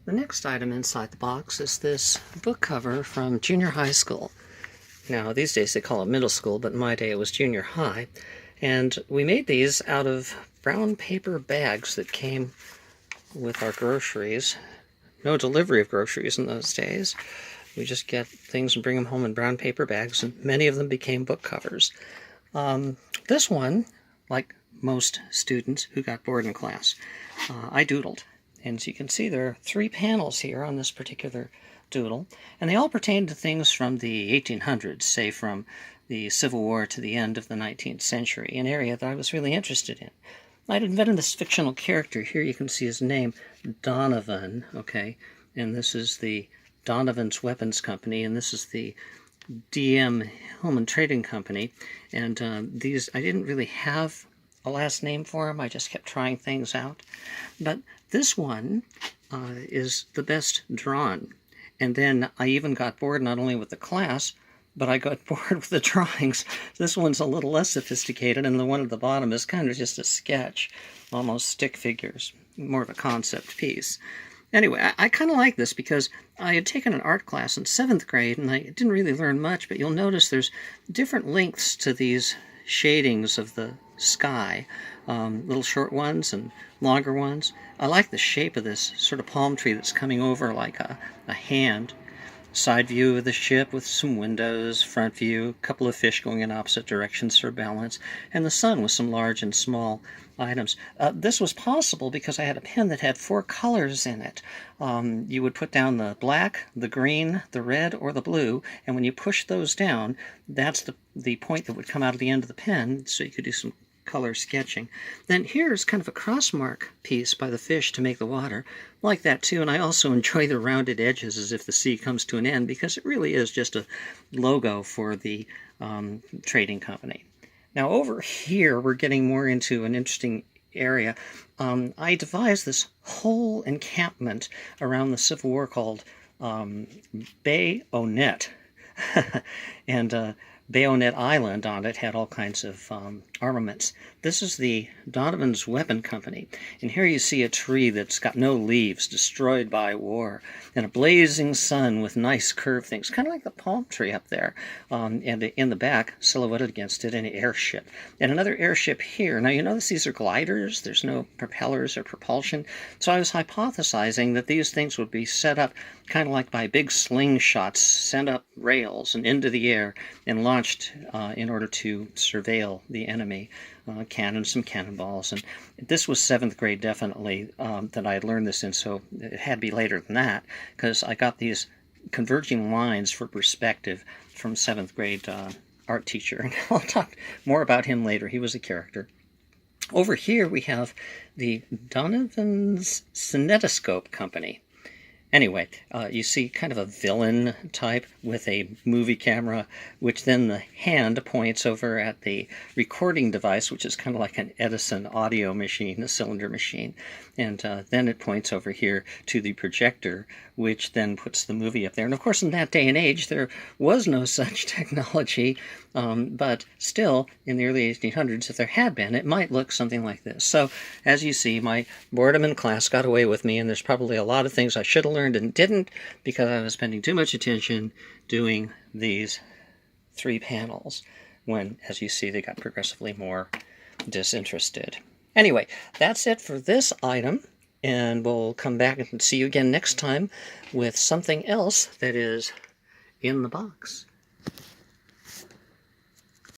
The next item inside the box is this book cover from junior high school. Now, these days they call it middle school, but in my day it was junior high. And we made these out of brown paper bags that came with our groceries. No delivery of groceries in those days. We just get things and bring them home in brown paper bags, and many of them became book covers. This one, like most students who got bored in class, I doodled. And as you can see, there are 3 panels here on this particular doodle, and they all pertain to things from the 1800s, say from the Civil War to the end of the 19th century, an area that I was really interested in. I'd invented this fictional character. Here you can see his name, Donovan, okay? And this is the Donovan's Weapons Company, and this is the DM Hillman Trading Company. And these, I didn't really have a last name for them. I just kept trying things out. But this one is the best drawn. And then I even got bored not only with the class, but I got bored with the drawings. This one's a little less sophisticated, and the one at the bottom is kind of just a sketch, almost stick figures, more of a concept piece. Anyway, I kind of like this because I had taken an art class in 7th grade, and I didn't really learn much, but you'll notice there's different lengths to these shadings of the sky, little short ones and longer ones. I like the shape of this sort of palm tree that's coming over like a hand. Side view of the ship with some windows, front view, a couple of fish going in opposite directions for balance, and the sun with some large and small items. This was possible because I had a pen that had 4 colors in it. You would put down the black, the green, the red, or the blue, and when you push those down, that's the point that would come out of the end of the pen, so you could do some color sketching. Then here's kind of a cross mark piece by the fish to make the water. I like that too, and I also enjoy the rounded edges as if the sea comes to an end, because it really is just a logo for the trading company. Now over here we're getting more into an interesting area. I devised this whole encampment around the Civil War called Bayonet. And Bayonet Island on it had all kinds of armaments. This is the Donovan's Weapon Company, and here you see a tree that's got no leaves, destroyed by war, and a blazing sun with nice curved things, kind of like the palm tree up there, and in the back, silhouetted against it, an airship. And another airship here. Now you notice these are gliders, there's no propellers or propulsion, so I was hypothesizing that these things would be set up kind of like by big slingshots sent up rails and into the air and launched in order to surveil the enemy. Cannons, some cannonballs, and this was 7th grade definitely that I had learned this in, so it had to be later than that, because I got these converging lines for perspective from 7th grade art teacher, and I'll talk more about him later. He was a character. Over here we have the Donovan's Cinetoscope Company. Anyway, you see kind of a villain type with a movie camera, which then the hand points over at the recording device, which is kind of like an Edison audio machine, a cylinder machine. And then it points over here to the projector, which then puts the movie up there. And of course, in that day and age, there was no such technology, but still, in the early 1800s, if there had been, it might look something like this. So, as you see, my boredom in class got away with me, and there's probably a lot of things I should have learned and didn't because I was spending too much attention doing these 3 panels when, as you see, they got progressively more disinterested. Anyway, that's it for this item, and we'll come back and see you again next time with something else that is in the box.